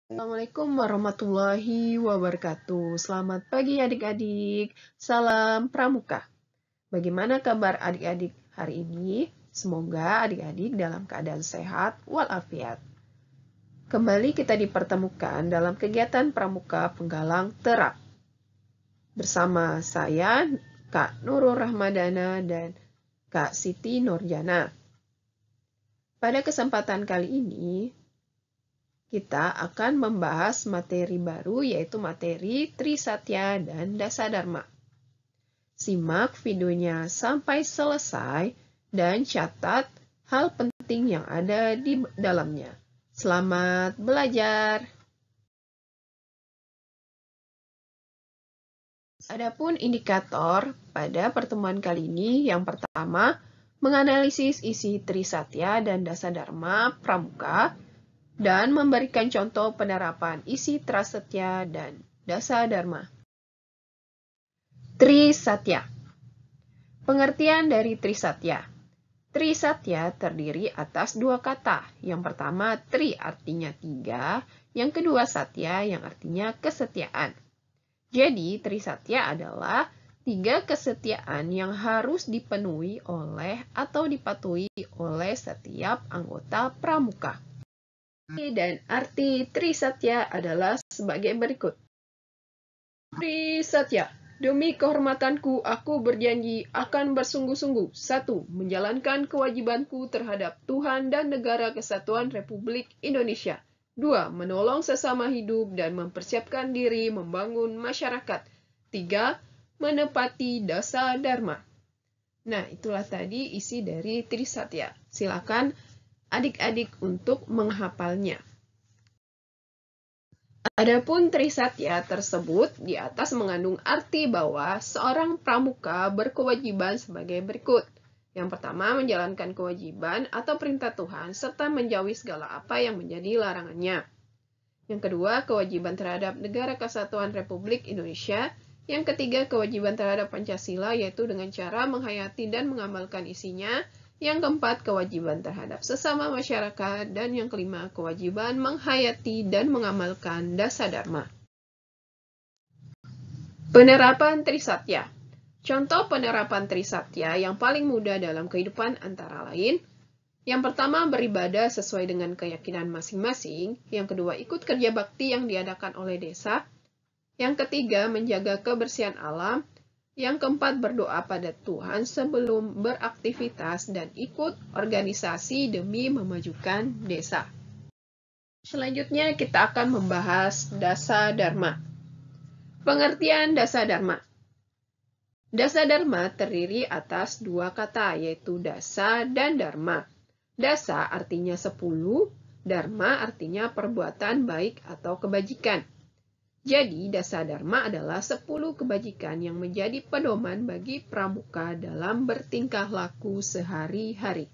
Assalamualaikum warahmatullahi wabarakatuh. Selamat pagi adik-adik. Salam Pramuka. Bagaimana kabar adik-adik hari ini? Semoga adik-adik dalam keadaan sehat walafiat. Kembali kita dipertemukan dalam kegiatan Pramuka Penggalang Terap. Bersama saya, Kak Nurul Rahmadana dan Kak Siti Nurjana. Pada kesempatan kali ini, kita akan membahas materi baru yaitu materi Trisatya dan Dasadharma. Simak videonya sampai selesai dan catat hal penting yang ada di dalamnya. Selamat belajar! Adapun indikator pada pertemuan kali ini yang pertama, menganalisis isi Trisatya dan Dasadharma Pramuka, dan memberikan contoh penerapan isi Trisatya dan Dasadharma. Trisatya. Pengertian dari Trisatya. Trisatya terdiri atas dua kata. Yang pertama, tri artinya tiga. Yang kedua, satya yang artinya kesetiaan. Jadi, Trisatya adalah tiga kesetiaan yang harus dipenuhi oleh atau dipatuhi oleh setiap anggota pramuka. Dan arti Trisatya adalah sebagai berikut. Trisatya, demi kehormatanku aku berjanji akan bersungguh-sungguh. 1. Menjalankan kewajibanku terhadap Tuhan dan Negara Kesatuan Republik Indonesia. 2. Menolong sesama hidup dan mempersiapkan diri membangun masyarakat. 3. Menepati Dasadharma. Nah, itulah tadi isi dari Trisatya. Silakan adik-adik untuk menghafalnya. Adapun Trisatya tersebut di atas mengandung arti bahwa seorang pramuka berkewajiban sebagai berikut. Yang pertama, menjalankan kewajiban atau perintah Tuhan serta menjauhi segala apa yang menjadi larangannya. Yang kedua, kewajiban terhadap Negara Kesatuan Republik Indonesia. Yang ketiga, kewajiban terhadap Pancasila, yaitu dengan cara menghayati dan mengamalkan isinya. Yang keempat, kewajiban terhadap sesama masyarakat. Dan yang kelima, kewajiban menghayati dan mengamalkan Dasadharma. Penerapan Trisatya. Contoh penerapan Trisatya yang paling mudah dalam kehidupan antara lain, yang pertama, beribadah sesuai dengan keyakinan masing-masing. Yang kedua, ikut kerja bakti yang diadakan oleh desa. Yang ketiga, menjaga kebersihan alam. Yang keempat, berdoa pada Tuhan sebelum beraktivitas dan ikut organisasi demi memajukan desa. Selanjutnya, kita akan membahas Dasadharma. Pengertian Dasadharma. Dasadharma terdiri atas dua kata, yaitu dasa dan dharma. Dasa artinya 10, dharma artinya perbuatan baik atau kebajikan. Jadi, Dasadharma adalah 10 kebajikan yang menjadi pedoman bagi pramuka dalam bertingkah laku sehari-hari.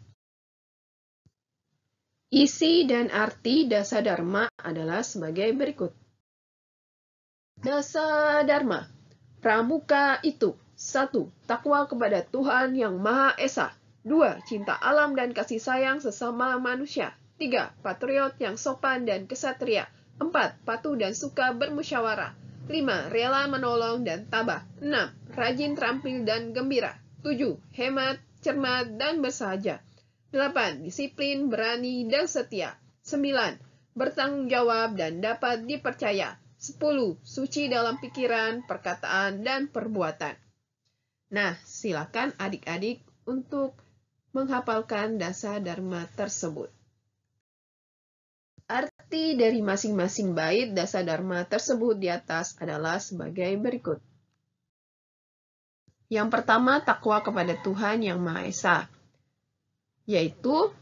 Isi dan arti Dasadharma adalah sebagai berikut. Dasadharma. Pramuka itu 1. Takwa kepada Tuhan Yang Maha Esa. 2. Cinta alam dan kasih sayang sesama manusia. 3. Patriot yang sopan dan kesatria. 4. Patuh dan suka bermusyawarah. 5. Rela menolong dan tabah. 6. Rajin, terampil, dan gembira. 7. Hemat, cermat, dan bersahaja. 8. Disiplin, berani, dan setia. 9. Bertanggung jawab dan dapat dipercaya. 10. Suci dalam pikiran, perkataan, dan perbuatan. Nah, silakan adik-adik untuk menghafalkan Dasadharma tersebut. Arti dari masing-masing bait Dasadharma tersebut di atas adalah sebagai berikut. Yang pertama, takwa kepada Tuhan Yang Maha Esa, yaitu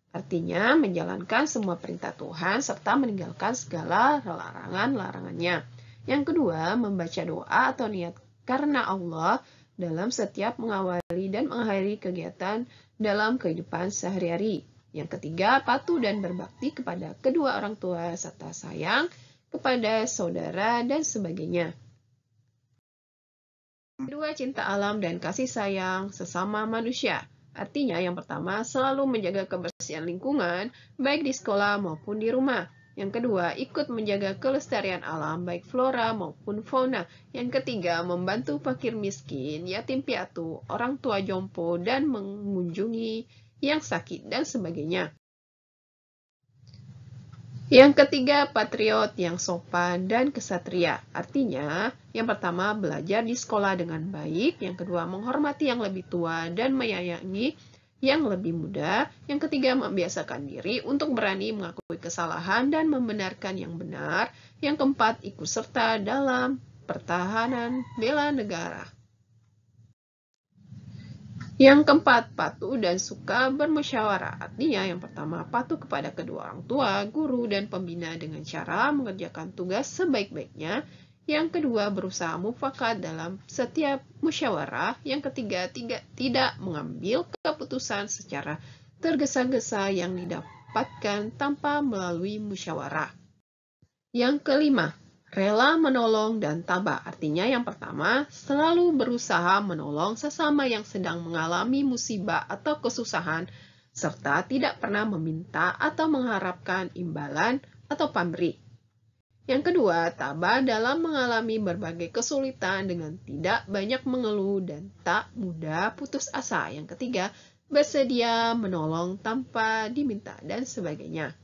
artinya menjalankan semua perintah Tuhan serta meninggalkan segala larangan-larangannya. Yang kedua, membaca doa atau niat karena Allah dalam setiap mengawali dan mengakhiri kegiatan dalam kehidupan sehari-hari. Yang ketiga, patuh dan berbakti kepada kedua orang tua serta sayang kepada saudara dan sebagainya. Kedua, cinta alam dan kasih sayang sesama manusia. Artinya yang pertama, selalu menjaga kebersihan lingkungan, baik di sekolah maupun di rumah. Yang kedua, ikut menjaga kelestarian alam baik flora maupun fauna. Yang ketiga, membantu fakir miskin, yatim piatu, orang tua jompo, dan mengunjungi yang sakit dan sebagainya. Yang ketiga, patriot yang sopan dan kesatria. Artinya, yang pertama, belajar di sekolah dengan baik. Yang kedua, menghormati yang lebih tua dan menyayangi yang lebih muda. Yang ketiga, membiasakan diri untuk berani mengakui kesalahan dan membenarkan yang benar. Yang keempat, ikut serta dalam pertahanan bela negara. Yang keempat, patuh dan suka bermusyawarah. Artinya yang pertama, patuh kepada kedua orang tua, guru, dan pembina dengan cara mengerjakan tugas sebaik-baiknya. Yang kedua, berusaha mufakat dalam setiap musyawarah. Yang ketiga, tidak mengambil keputusan secara tergesa-gesa yang didapatkan tanpa melalui musyawarah. Yang kelima, rela menolong dan tabah. Artinya yang pertama, selalu berusaha menolong sesama yang sedang mengalami musibah atau kesusahan, serta tidak pernah meminta atau mengharapkan imbalan atau pamrih. Yang kedua, tabah dalam mengalami berbagai kesulitan dengan tidak banyak mengeluh dan tak mudah putus asa. Yang ketiga, bersedia menolong tanpa diminta dan sebagainya.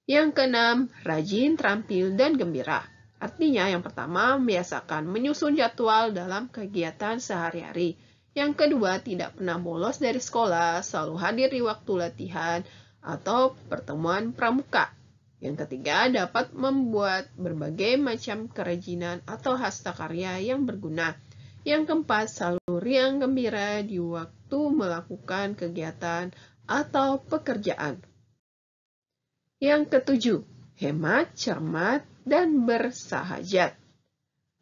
Yang keenam, rajin, terampil, dan gembira. Artinya yang pertama, membiasakan menyusun jadwal dalam kegiatan sehari-hari. Yang kedua, tidak pernah bolos dari sekolah, selalu hadir di waktu latihan atau pertemuan pramuka. Yang ketiga, dapat membuat berbagai macam kerajinan atau hastakarya yang berguna. Yang keempat, selalu riang gembira di waktu melakukan kegiatan atau pekerjaan. Yang ketujuh, hemat, cermat, dan bersahajat.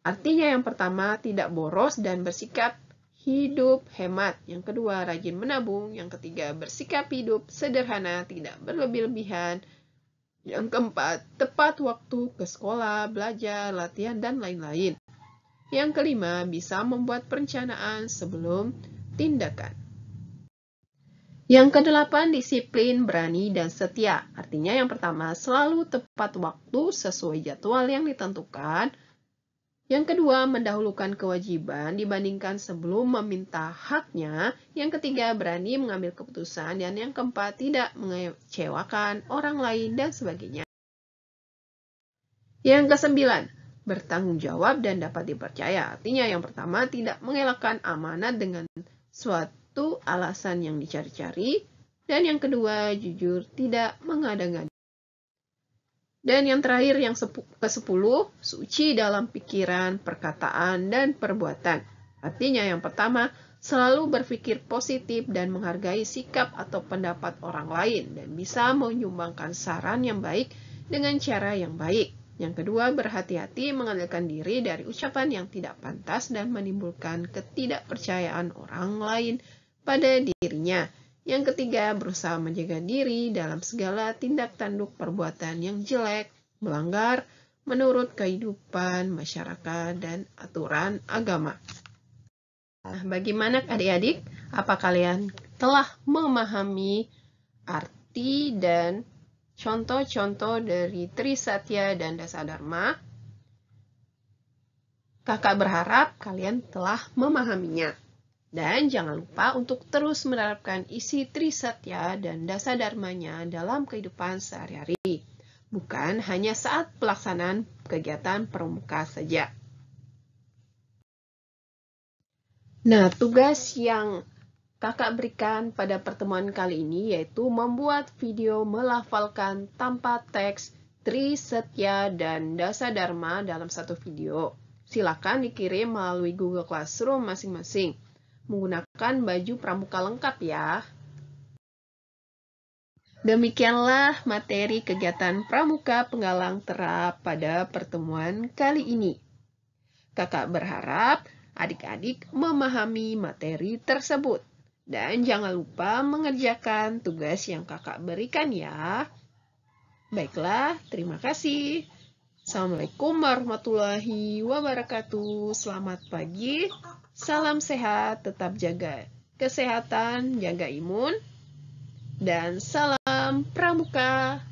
Artinya yang pertama, tidak boros dan bersikap hidup hemat. Yang kedua, rajin menabung. Yang ketiga, bersikap hidup sederhana, tidak berlebih-lebihan. Yang keempat, tepat waktu ke sekolah, belajar, latihan, dan lain-lain. Yang kelima, bisa membuat perencanaan sebelum tindakan. Yang kedelapan, disiplin, berani, dan setia. Artinya yang pertama, selalu tepat waktu sesuai jadwal yang ditentukan. Yang kedua, mendahulukan kewajiban dibandingkan sebelum meminta haknya. Yang ketiga, berani mengambil keputusan. Dan yang keempat, tidak mengecewakan orang lain dan sebagainya. Yang kesembilan, bertanggung jawab dan dapat dipercaya. Artinya yang pertama, tidak mengelakkan amanat dengan suatu alasan yang dicari-cari. Dan yang kedua, jujur, tidak mengada-ngada. Dan yang terakhir, yang ke-10, suci dalam pikiran, perkataan, dan perbuatan. Artinya yang pertama, selalu berpikir positif dan menghargai sikap atau pendapat orang lain dan bisa menyumbangkan saran yang baik dengan cara yang baik. Yang kedua, berhati-hati mengandalkan diri dari ucapan yang tidak pantas dan menimbulkan ketidakpercayaan orang lain pada dirinya. Yang ketiga, berusaha menjaga diri dalam segala tindak tanduk perbuatan yang jelek, melanggar menurut kehidupan masyarakat dan aturan agama. Nah, bagaimana adik-adik? Apa kalian telah memahami arti dan contoh-contoh dari Trisatya dan Dasadharma? Kakak berharap kalian telah memahaminya. Dan jangan lupa untuk terus menerapkan isi Trisatya dan Dasadharmanya dalam kehidupan sehari-hari, bukan hanya saat pelaksanaan kegiatan pramuka saja. Nah, tugas yang kakak berikan pada pertemuan kali ini yaitu membuat video melafalkan tanpa teks Trisatya dan Dasadharma dalam satu video. Silakan dikirim melalui Google Classroom masing-masing. Menggunakan baju pramuka lengkap ya. Demikianlah materi kegiatan pramuka penggalang terap pada pertemuan kali ini. Kakak berharap adik-adik memahami materi tersebut. Dan jangan lupa mengerjakan tugas yang kakak berikan ya. Baiklah, terima kasih. Assalamualaikum warahmatullahi wabarakatuh. Selamat pagi. Salam sehat, tetap jaga kesehatan, jaga imun, dan salam Salam Pramuka.